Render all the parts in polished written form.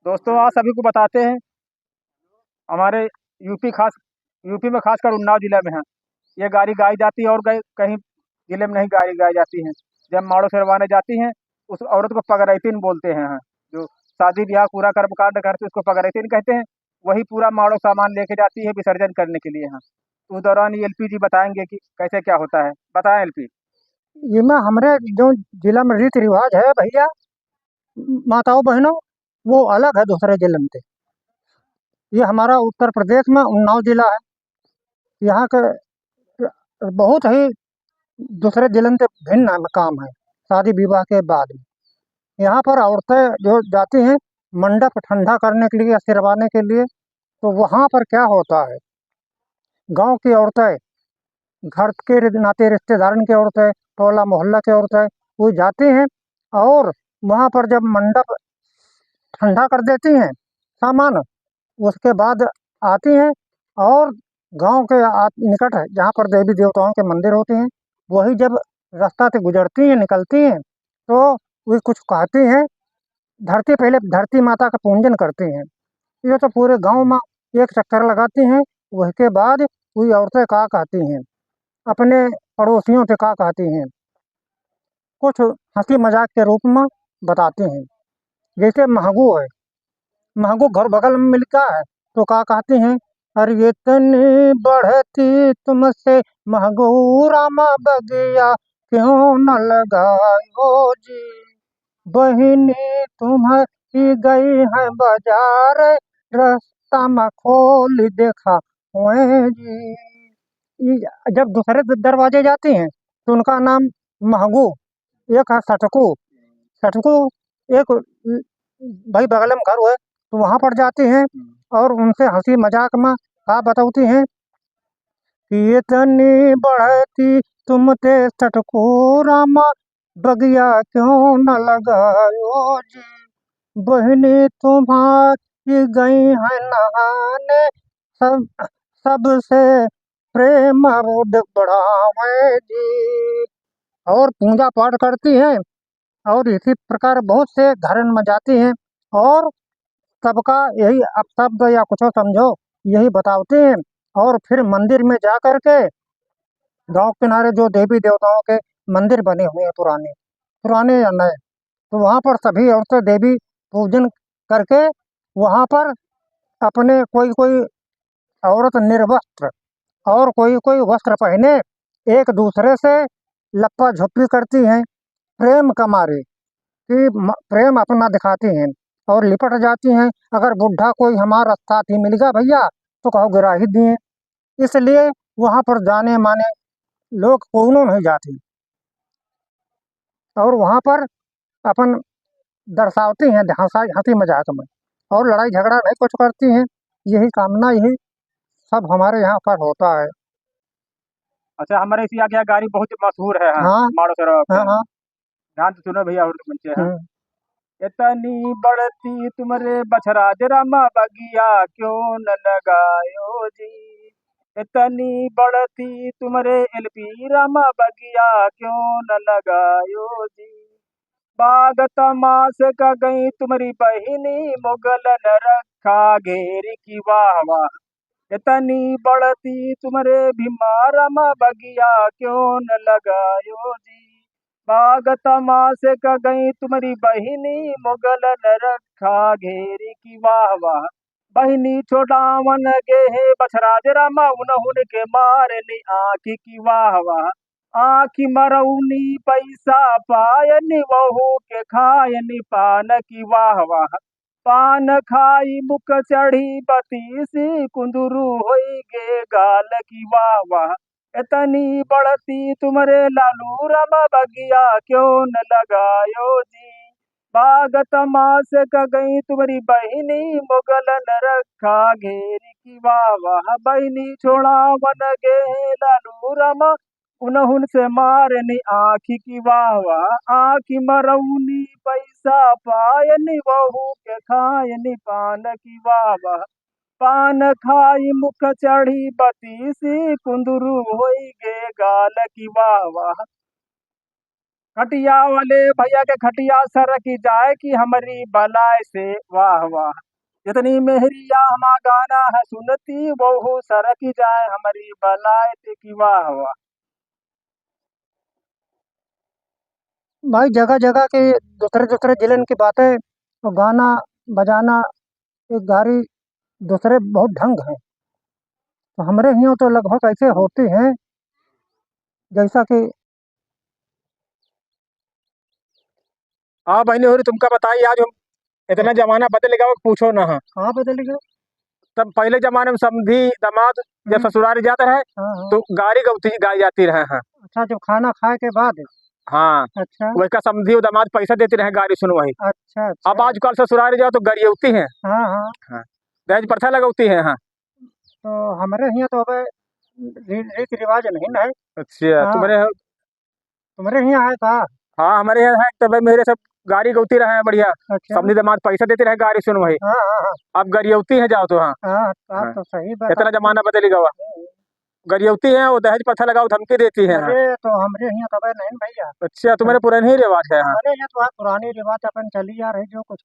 दोस्तों आज सभी को बताते हैं हमारे यूपी में खासकर उन्नाव जिला में है। ये गाड़ी गाई जाती है और कहीं जिले में नहीं गाड़ी गाई जाती है। जब माड़ो शेरवाने जाती हैं उस औरत को पगरैतीन बोलते हैं। हाँ, जो शादी ब्याह पूरा कर्मकांड करते उसको पगरैतीन कहते हैं। वही पूरा माड़ो सामान लेके जाती है विसर्जन करने के लिए। हाँ, उस दौरान ये एलपी जी बताएंगे कि कैसे क्या होता है। बताएं एलपी। ये में हमरे जो जिला में रीति रिवाज है भैया, माताओं बहनों, वो अलग है दूसरे जिले में से। ये हमारा उत्तर प्रदेश में उन्नाव जिला है। यहाँ के बहुत ही दूसरे जिले से भिन्न काम है शादी विवाह के बाद में। यहाँ पर औरतें जो जाती हैं मंडप ठंडा करने के लिए, सिरवाने के लिए, तो वहाँ पर क्या होता है, गांव की औरतें, घर के नाते रिश्तेदारन की औरतें, टोला मोहल्ला की औरतें, वो जाती हैं और वहाँ पर जब मंडप ठंडा कर देती हैं सामान, उसके बाद आती हैं और गांव के निकट है जहाँ पर देवी देवताओं के मंदिर होते हैं, वही जब रास्ता से गुजरती हैं, निकलती हैं, तो वे कुछ कहती हैं। पहले धरती माता का पूजन करती हैं। ये तो पूरे गांव में एक चक्कर लगाती हैं। उसके बाद वही औरतें का कहती हैं, अपने पड़ोसियों से का कहती हैं, कुछ हंसी मजाक के रूप में बताती हैं। जैसे महगू है, महंगू घर बगल में मिलता है, तो क्या कहती हैं, अरे ये तनी बढ़ती तुमसे महंगू रामा बगिया, क्यों न लगायो जी, बहिनी तुम्हारी गई है बाजार, रास्ता में खोल देखा हुए जी। जब दूसरे दरवाजे जाती हैं तो उनका नाम महंगू, एक है सटकू। सटकू एक भाई बगल में घर हुए, तो वहां पर जाती हैं और उनसे हंसी मजाक में का बताती हैं कि ये तनी बढ़ती तुम ते सटकू रामा, बगिया क्यों न लगायो जी, बहनी तुम्हारी गई है नहाने, सब सबसे प्रेम रोड बढ़ावे जी। और पूजा पाठ करती हैं और इसी प्रकार बहुत से घर में जाती हैं और सबका यही अपशब्द या कुछ समझो यही बताते हैं। और फिर मंदिर में जा कर के, गांव किनारे जो देवी देवताओं के मंदिर बने हुए हैं, पुराने पुराने या नए, तो वहाँ पर सभी औरतें देवी पूजन करके वहाँ पर अपने कोई कोई औरत निर्वस्त्र और कोई कोई वस्त्र पहने एक दूसरे से लप्पा झुप्पी करती हैं, प्रेम का मारे कि प्रेम अपना दिखाती हैं और लिपट जाती हैं। अगर बुढ़ा कोई हमारा साथी मिल गया भैया, तो कहो गिरा ही दिए। इसलिए वहाँ पर जाने माने लोग कौनों नहीं जाते और वहाँ पर अपन दर्शावती हैं हंसी मजाक में, और लड़ाई झगड़ा नहीं कुछ करती हैं। यही कामना, यही सब हमारे यहाँ पर होता है। अच्छा, हमारे इसी आगे गाड़ी बहुत मशहूर है। हाँ, हाँ माड़ो शेरवा हाँ पे। हाँ। ध्यान से सुनो भैया और बच्चे। हाँ, हम्म, इतनी बढ़ती तुमरे बछरा जरमा बगिया, क्यों न लगायो जी, इतनी बढ़ती तुमरे एलपी रामा बगिया, क्यों न लगायो जी, बाग तमास का गई तुम्हारी बहिनी, मुगल न रखा घेर की वाह वाह, इतनी बढ़ती तुम्हारे भीमा रामा बगिया, क्यों न लगायो जी, बाग तमाशे का गई तुम्हारी बहिनी, मुगल न रखा घेरी की वाह वाह, बहिनी छोटावन गे हे बछराज रामा, उन्हुन के मारे नी आँखी की वाह वाह, आँखी मरौनी पैसा पायनी, बहू के खायनी पान की वाह वाह, पान खाई मुख चढ़ी बतीसी, कुंदरू होई गे गाल की वाह वाह, इतनी बढ़ती तुमरे लालू रामा बगिया, क्यों न लगायो जी, बाग तमाश का गई तुम्हारी बहिनी, मुगल न रखा घेरी की वाह वाह, बहिनी छोड़ा वन गे लालू रामा, उन्हुन से मारनी आँखी की वाह वाह, आँखी मरौनी पैसा पायनी, बहू के खायनी पान की वाह वाह, पान खाई मुख चढ़ी बतीसी, कुंदरू होई गे गाल की वाह वाह। खटिया वाले भैया के खटिया सरक जाए कि हमारी बलाय से, वाह वाह। जितनी मेहरिया हमा गाना है सुनती, वो सरक जाए हमारी बलाय से की, वाह वाह। भाई जगह जगह के दूसरे दूसरे जिले की बातें, तो गाना बजाना एक गारी दूसरे बहुत ढंग है। तो हमारे यहाँ तो लगभग ऐसे होते हैं जैसा कि। हाँ बहनी हो रही, तुमका बताइए आज हम, इतना जमाना बदल गया वो पूछो ना। हाँ, कहाँ बदल गया? तब पहले जमाने में समधी दामाद जब हम्म, ससुराल जाता है हाँ हाँ। तो गाड़ी गौती गाई जाती रहे हैं। अच्छा, जब खाना खाए के बाद। हाँ, अच्छा वही का समधी और दामाद पैसा देते रहे गाड़ी सुनवाई। अच्छा। अब अच्छा। आजकल ससुराल जाओ तो गरियौती है। हाँ हाँ। हाँ, दहेज प्रथा लगौती है। हाँ। तो हमारे यहाँ तो अब रीति रिवाज नहीं है। अच्छा, हाँ, तुम्हारे। तुम्हारे यहाँ है का? हाँ, हमारे यहाँ है तो भाई मेरे सब गाड़ी गौती रहे हैं बढ़िया। अच्छा। समधी दामाद पैसा देते रहे गाड़ी सुनवाई। हाँ हाँ हाँ। अब गरियौती है जाओ तो। हाँ। हाँ, आप हाँ, तो सही इतना बताते जमाना बदल गया। हैं। गरियौती है वो दहेज प्रथा लगाओ धमकी देती है। हाँ। अरे तो हमारे यहाँ तो अब नहीं भैया। अच्छा, तुम्हारे पुराने ही रिवाज है। हाँ। हमारे यहाँ तो पुरानी रिवाज अपन चली आ रही जो कुछ।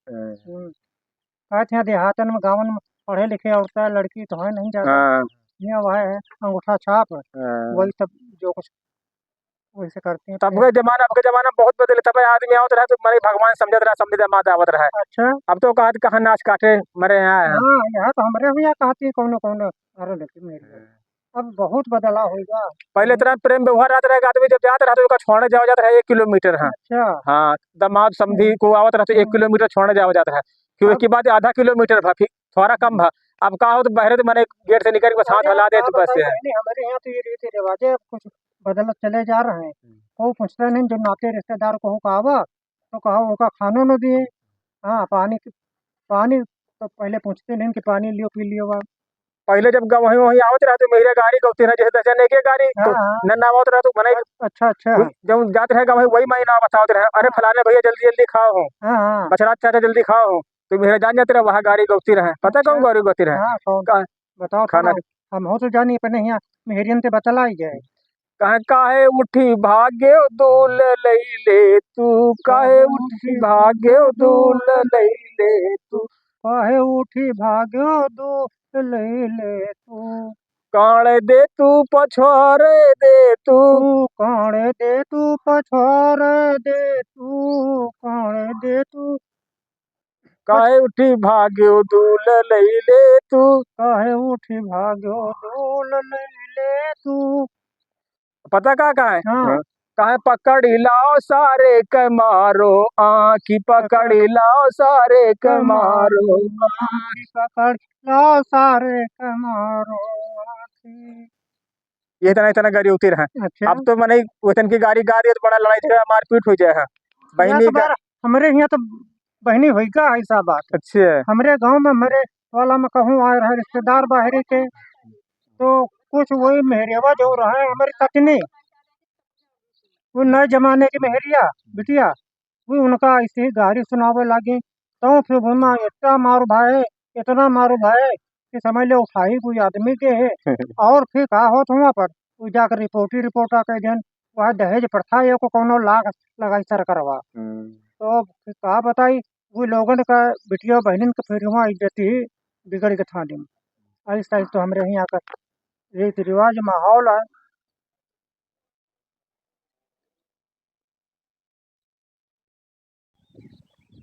कहते हैं देहातन में गाँव में पढ़े लिखे औरतें लड़की तो है नहीं ज्यादा। हाँ। यहाँ वह है अंगूठा छाप, हाँ। वही सब जो कुछ वैसे करती हैं तब तो। के जमाना अब के जमाना बहुत बदले, तब आदमी आवत रहा तो मरे भगवान समझत रहा, समझे दामाद आवत रहा है। अच्छा। अब तो कहा कहाँ नाच काटे मरे यहाँ है। हाँ, यहाँ तो हमारे यहाँ कहती है कौन कौन। अरे लेकिन मेरी अब बहुत बदलाव होगा। पहले इतना प्रेम व्यवहार रहता रहा, आदमी जब जाता रहा तो उसका छोड़ने जाओ जाता रहा 1 किलोमीटर। हाँ। अच्छा। हाँ, दामाद समधी को आवत रहा तो 1 किलोमीटर छोड़ने जाओ जाता है। क्यों अब की बात आधा किलोमीटर भा, फिर थोड़ा कम भा। अब कहा हो तो बहरे तो मैंने गेट से निकल के बस हाथ अरे आप हिला दे कहाँ तो बस बताइए है। बहनी, हमारे यहाँ तो ये रीति रिवाज है, अब कुछ बदल चले जा रहे हैं। कोई पूछते नहीं, जब नाते रिश्तेदार को हो कहा तो कहा उनका खानों न दिए। हाँ, पानी तो पहले पूछते नहीं कि पानी लियो पी लियो आप। पहले जब वहीं वहीं आवत रहा तो मेरे गाड़ी गौती रहा जैसे दर्जन एक गाड़ी हाँ तो हाँ। न आवत रहा तो मैंने अच्छा अच्छा। जब जाते रहेगा वही वही महीना बताते रहे, अरे हाँ फलाने भैया जल्दी जल्दी खाओ हो, हाँ हाँ। बछड़ा चाचा जल्दी खाओ हो। तो मेरे जान जाते रहे वहाँ गाड़ी गौती रहे, पता अच्छा। कौन गाड़ी गौती रहे। हाँ कौन? कहा बताओ थोड़ा। खाना हम हो तो जानी पर नहीं, यहाँ मेहरियन से बतला ही जाए। कहे काहे उठी भाग्य दूल लैले तू, काहे काहे उठी उठी भाग्य भाग्यो दूल दूल लैले तू, काहे उठी भाग्यो दूल ले तू। काण दे तू पछोरे दे तू, तू काणे दे तू पछोरे दे तू काणे दे तू पछ काहे उठी भाग्य दूल लैले तू। काहे उठी भाग्यो दूल ले तू। पता का है। हाँ। हाँ। कहे पकड़ी लाओ सारे के मारो आँखी, पकड़ पकड़ी लाओ सारे के कमारो मारो। आखी, पकड़ लो सारे कमारो आखी। ये इतना इतना गाड़ी होती रहे। अच्छा। अब तो मैंने वतन की गाड़ी गा दी तो बड़ा लड़ाई झगड़ा मारपीट हो जाए। हाँ। यह बहनी तो का। बार हमारे यहाँ तो बहनी हुई का ऐसा बात। अच्छे। हमारे गांव में मेरे वाला में कहूँ आए रहे रिश्तेदार बाहरी के, तो कुछ वही मेहरिया जो रहे हमारी कटनी, वो नए जमाने की मेहरिया बिटिया, वो उनका ऐसे ही गाड़ी सुनावे लगी। तो फिर बोलना इतना मारो भाई, इतना मारो भाई कि समझ लो उठाई कोई आदमी के है। और फिर कहा हो वहाँ पर वो जाकर रिपोर्टा कह दिन वह दहेज प्रथा ये को कोनो लाग लगाई सर करवा। तो फिर कहा बताई वो लोगन का बिटिया बहनिन का फिर वहाँ इज्जत ही बिगड़ के थाने में। ऐसा तो हमारे यहाँ का रीति रिवाज माहौल है।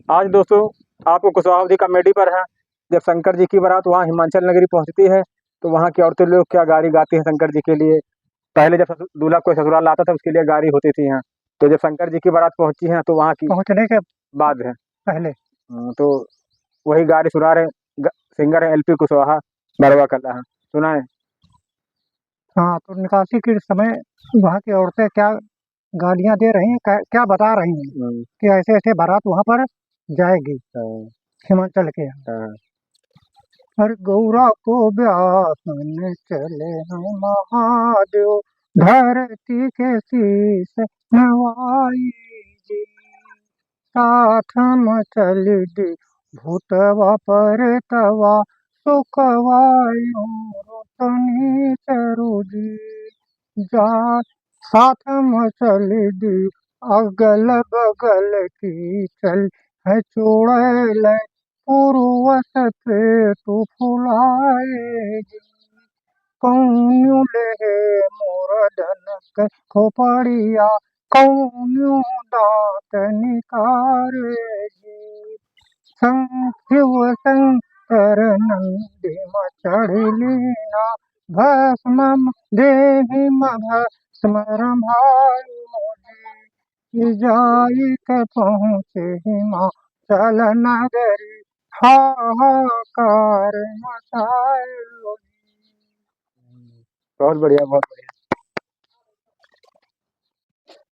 आज दोस्तों आपको कुशवाहा जी कॉमेडी पर है। जब शंकर जी की बारात वहाँ हिमाचल नगरी पहुँचती है तो वहाँ की औरतें लोग क्या गाड़ी गाती हैं शंकर जी के लिए। पहले जब दूल्हा कोई ससुराल आता था उसके लिए गाड़ी होती थी यहाँ। तो जब शंकर जी की बारात पहुँची है तो वहाँ की पहुँचने के बात है। पहले। तो वही गाड़ी सुना रहे सिंगर है एलपी कुशवाहा, बरवा कला है, सुना है। हाँ, तो निकासी के समय वहाँ की औरतें क्या गालियाँ दे रही हैं, क्या बता रही हैं हम्म। कि ऐसे ऐसे बारात वहाँ पर जाएगी हाँ। हिमाचल के। हाँ। हर गौरा को ब्याह चले हैं महादेव, धरती के शीस नवाई जी, साथ में चल दी भूतवा परतवा, सुखवायो तनी चरु जी, जा साथ में चल दी अगल बगल की चल है चुड़ैल पूर्वस पे तू फुलाएगी कौन्यू ले मोर धन के खोपड़िया कौन्यू दांत निकारेगी शिव शंकर नंदी चढ़लीना भस्म देहि भस्म रमायो जाई के पहुँचे हिमाचल नगरी हाहाकार मचायो। बहुत बढ़िया बहुत बढ़िया।